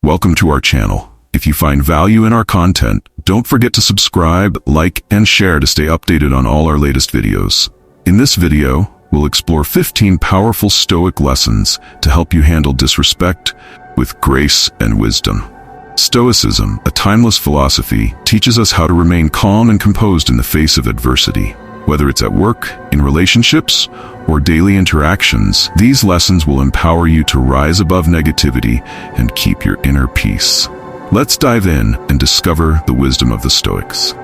Welcome to our channel. If you find value in our content, don't forget to subscribe, like, and share to stay updated on all our latest videos. In this video, we'll explore 15 powerful Stoic lessons to help you handle disrespect with grace and wisdom. Stoicism, a timeless philosophy, teaches us how to remain calm and composed in the face of adversity. Whether it's at work, in relationships, or daily interactions, these lessons will empower you to rise above negativity and keep your inner peace. Let's dive in and discover the wisdom of the Stoics.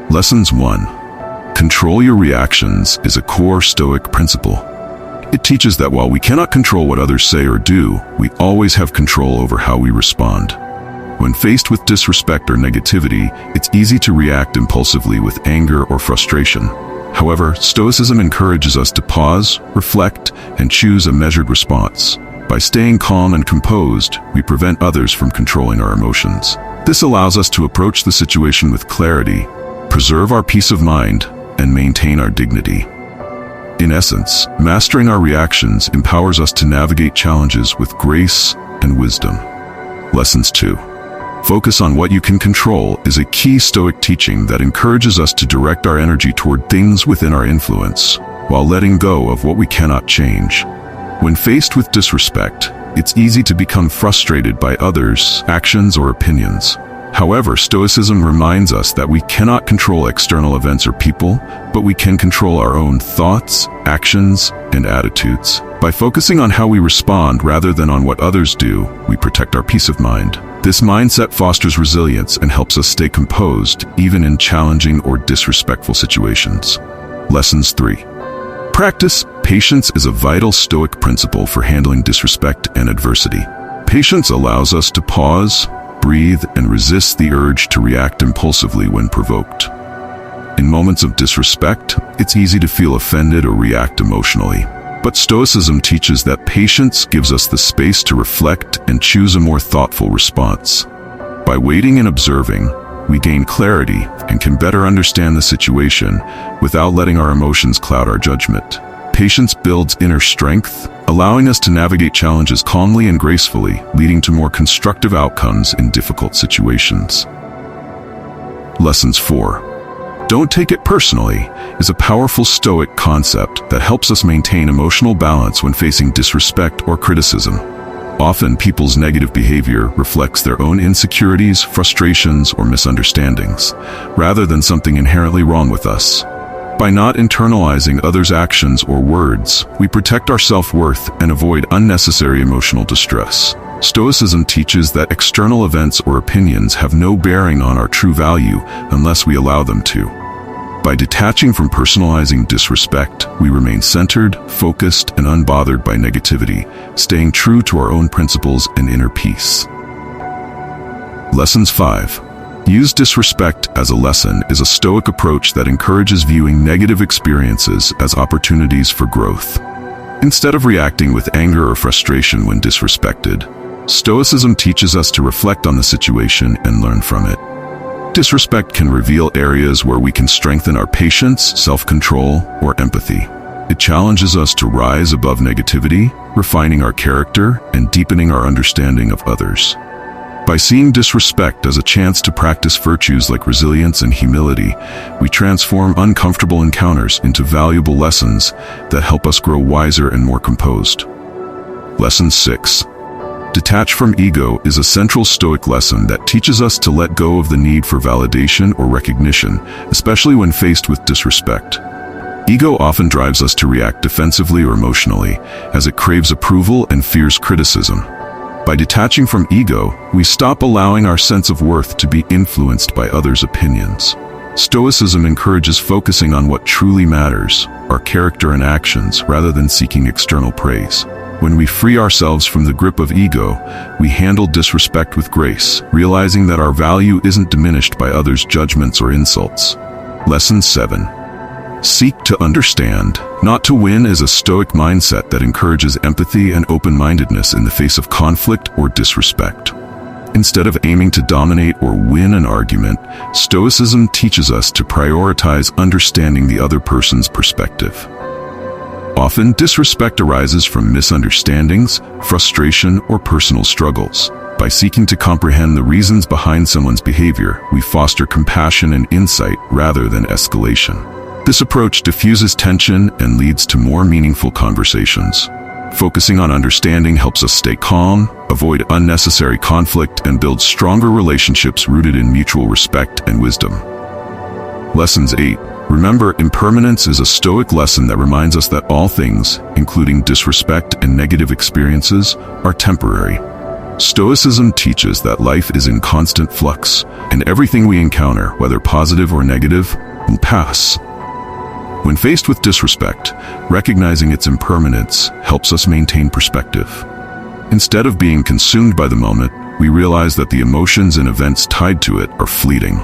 Lessons 1. Control your reactions is a core Stoic principle. It teaches that while we cannot control what others say or do, we always have control over how we respond. When faced with disrespect or negativity, it's easy to react impulsively with anger or frustration. However, Stoicism encourages us to pause, reflect, and choose a measured response. By staying calm and composed, we prevent others from controlling our emotions. This allows us to approach the situation with clarity, preserve our peace of mind, and maintain our dignity. In essence, mastering our reactions empowers us to navigate challenges with grace and wisdom. Lessons 2. Focus on what you can control is a key Stoic teaching that encourages us to direct our energy toward things within our influence, while letting go of what we cannot change. When faced with disrespect, it's easy to become frustrated by others' actions or opinions. However, Stoicism reminds us that we cannot control external events or people, but we can control our own thoughts, actions, and attitudes. By focusing on how we respond rather than on what others do, we protect our peace of mind. This mindset fosters resilience and helps us stay composed, even in challenging or disrespectful situations. Lessons 3. Practice patience is a vital Stoic principle for handling disrespect and adversity. Patience allows us to pause, breathe, and resist the urge to react impulsively when provoked. In moments of disrespect, it's easy to feel offended or react emotionally. But Stoicism teaches that patience gives us the space to reflect and choose a more thoughtful response. By waiting and observing, we gain clarity and can better understand the situation without letting our emotions cloud our judgment. Patience builds inner strength, allowing us to navigate challenges calmly and gracefully, leading to more constructive outcomes in difficult situations. Lessons 4. Don't take it personally is a powerful Stoic concept that helps us maintain emotional balance when facing disrespect or criticism. Often, people's negative behavior reflects their own insecurities, frustrations, or misunderstandings, rather than something inherently wrong with us. By not internalizing others' actions or words, we protect our self-worth and avoid unnecessary emotional distress. Stoicism teaches that external events or opinions have no bearing on our true value unless we allow them to. By detaching from personalizing disrespect, we remain centered, focused, and unbothered by negativity, staying true to our own principles and inner peace. Lessons 5. Use disrespect as a lesson is a Stoic approach that encourages viewing negative experiences as opportunities for growth. Instead of reacting with anger or frustration when disrespected, Stoicism teaches us to reflect on the situation and learn from it. Disrespect can reveal areas where we can strengthen our patience, self-control, or empathy. It challenges us to rise above negativity, refining our character and deepening our understanding of others. By seeing disrespect as a chance to practice virtues like resilience and humility, we transform uncomfortable encounters into valuable lessons that help us grow wiser and more composed. Lesson 6. Detach from ego is a central Stoic lesson that teaches us to let go of the need for validation or recognition, especially when faced with disrespect. Ego often drives us to react defensively or emotionally, as it craves approval and fears criticism. By detaching from ego, we stop allowing our sense of worth to be influenced by others' opinions. Stoicism encourages focusing on what truly matters, our character and actions, rather than seeking external praise. When we free ourselves from the grip of ego, we handle disrespect with grace, realizing that our value isn't diminished by others' judgments or insults. Lesson 7. Seek to understand, not to win is a Stoic mindset that encourages empathy and open-mindedness in the face of conflict or disrespect. Instead of aiming to dominate or win an argument, Stoicism teaches us to prioritize understanding the other person's perspective. Often, disrespect arises from misunderstandings, frustration, or personal struggles. By seeking to comprehend the reasons behind someone's behavior, we foster compassion and insight rather than escalation. This approach diffuses tension and leads to more meaningful conversations. Focusing on understanding helps us stay calm, avoid unnecessary conflict, and build stronger relationships rooted in mutual respect and wisdom. Lessons 8. Remember, impermanence is a Stoic lesson that reminds us that all things, including disrespect and negative experiences, are temporary. Stoicism teaches that life is in constant flux, and everything we encounter, whether positive or negative, will pass. When faced with disrespect, recognizing its impermanence helps us maintain perspective. Instead of being consumed by the moment, we realize that the emotions and events tied to it are fleeting.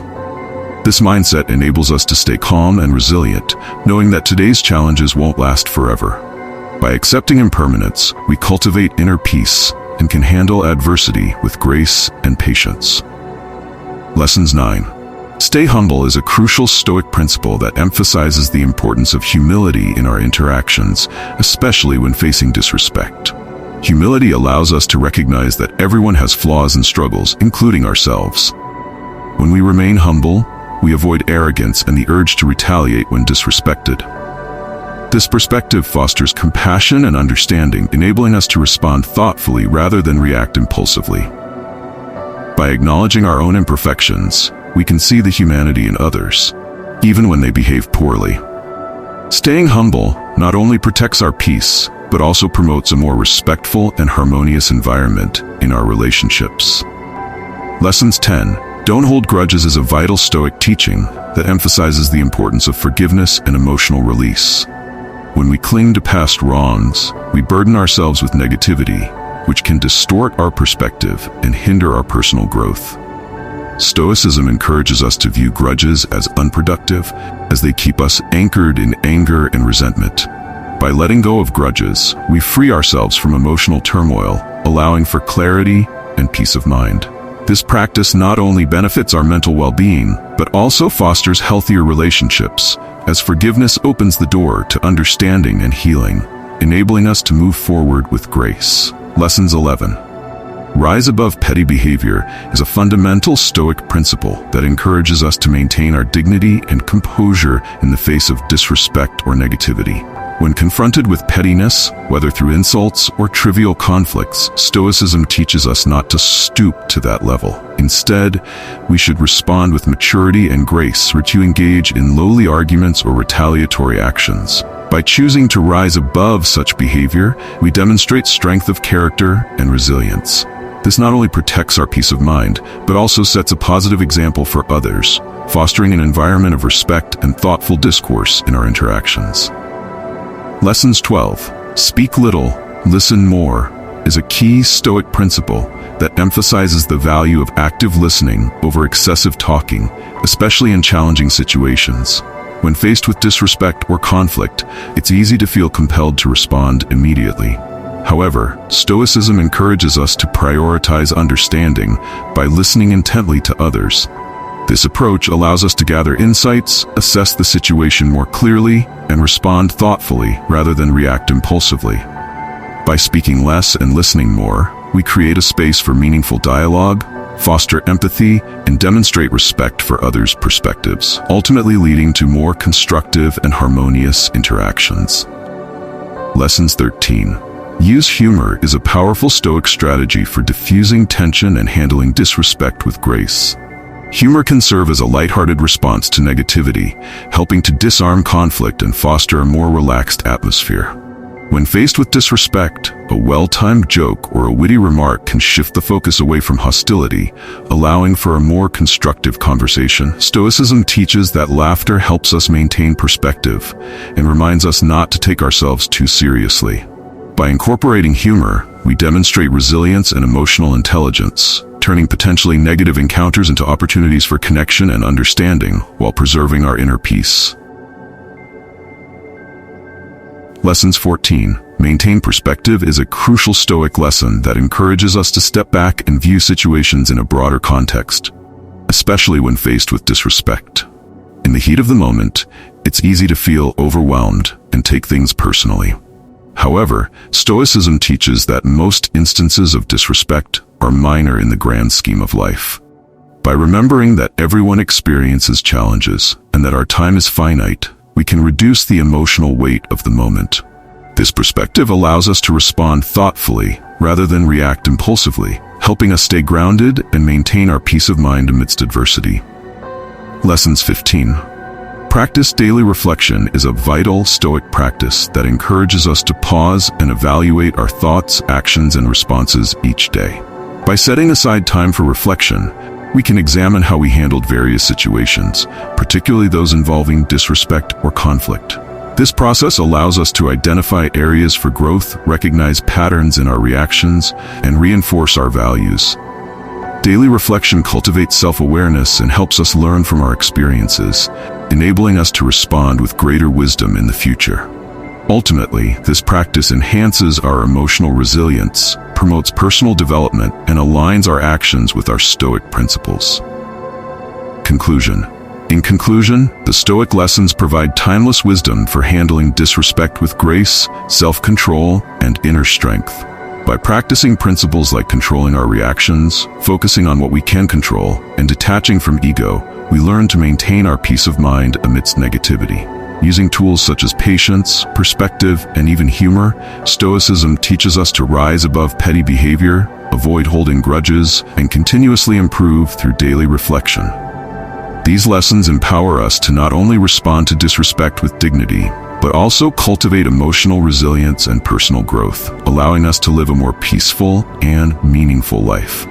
This mindset enables us to stay calm and resilient, knowing that today's challenges won't last forever. By accepting impermanence, we cultivate inner peace and can handle adversity with grace and patience. Lessons 9. Stay humble is a crucial Stoic principle that emphasizes the importance of humility in our interactions, especially when facing disrespect. Humility allows us to recognize that everyone has flaws and struggles, including ourselves. When we remain humble, we avoid arrogance and the urge to retaliate when disrespected. This perspective fosters compassion and understanding, enabling us to respond thoughtfully rather than react impulsively. By acknowledging our own imperfections, we can see the humanity in others, even when they behave poorly. Staying humble not only protects our peace, but also promotes a more respectful and harmonious environment in our relationships. Lessons 10. Don't hold grudges is a vital Stoic teaching that emphasizes the importance of forgiveness and emotional release. When we cling to past wrongs, we burden ourselves with negativity, which can distort our perspective and hinder our personal growth. Stoicism encourages us to view grudges as unproductive, as they keep us anchored in anger and resentment. By letting go of grudges, we free ourselves from emotional turmoil, allowing for clarity and peace of mind. This practice not only benefits our mental well-being, but also fosters healthier relationships, as forgiveness opens the door to understanding and healing, enabling us to move forward with grace. Lessons 11. Rise above petty behavior is a fundamental Stoic principle that encourages us to maintain our dignity and composure in the face of disrespect or negativity. When confronted with pettiness, whether through insults or trivial conflicts, Stoicism teaches us not to stoop to that level. Instead, we should respond with maturity and grace, or to engage in lowly arguments or retaliatory actions. By choosing to rise above such behavior, we demonstrate strength of character and resilience. This not only protects our peace of mind, but also sets a positive example for others, fostering an environment of respect and thoughtful discourse in our interactions. Lessons 12. Speak little, listen more is a key Stoic principle that emphasizes the value of active listening over excessive talking, especially in challenging situations. When faced with disrespect or conflict, it's easy to feel compelled to respond immediately. However, Stoicism encourages us to prioritize understanding by listening intently to others. This approach allows us to gather insights, assess the situation more clearly, and respond thoughtfully rather than react impulsively. By speaking less and listening more, we create a space for meaningful dialogue, foster empathy, and demonstrate respect for others' perspectives, ultimately leading to more constructive and harmonious interactions. Lessons 13. Use humor is a powerful Stoic strategy for diffusing tension and handling disrespect with grace. Humor can serve as a lighthearted response to negativity, helping to disarm conflict and foster a more relaxed atmosphere. When faced with disrespect, a well-timed joke or a witty remark can shift the focus away from hostility, allowing for a more constructive conversation. Stoicism teaches that laughter helps us maintain perspective and reminds us not to take ourselves too seriously. By incorporating humor, we demonstrate resilience and emotional intelligence, turning potentially negative encounters into opportunities for connection and understanding while preserving our inner peace. Lessons 14. Maintain perspective is a crucial Stoic lesson that encourages us to step back and view situations in a broader context, especially when faced with disrespect. In the heat of the moment, it's easy to feel overwhelmed and take things personally. However, Stoicism teaches that most instances of disrespect are minor in the grand scheme of life. By remembering that everyone experiences challenges and that our time is finite, we can reduce the emotional weight of the moment. This perspective allows us to respond thoughtfully rather than react impulsively, helping us stay grounded and maintain our peace of mind amidst adversity. Lessons 15. Practice daily reflection is a vital Stoic practice that encourages us to pause and evaluate our thoughts, actions, and responses each day. By setting aside time for reflection, we can examine how we handled various situations, particularly those involving disrespect or conflict. This process allows us to identify areas for growth, recognize patterns in our reactions, and reinforce our values. Daily reflection cultivates self-awareness and helps us learn from our experiences, enabling us to respond with greater wisdom in the future. Ultimately, this practice enhances our emotional resilience, promotes personal development, and aligns our actions with our Stoic principles. Conclusion. In conclusion, the Stoic lessons provide timeless wisdom for handling disrespect with grace, self-control, and inner strength. By practicing principles like controlling our reactions, focusing on what we can control, and detaching from ego, we learn to maintain our peace of mind amidst negativity. Using tools such as patience, perspective, and even humor, Stoicism teaches us to rise above petty behavior, avoid holding grudges, and continuously improve through daily reflection. These lessons empower us to not only respond to disrespect with dignity, but also cultivate emotional resilience and personal growth, allowing us to live a more peaceful and meaningful life.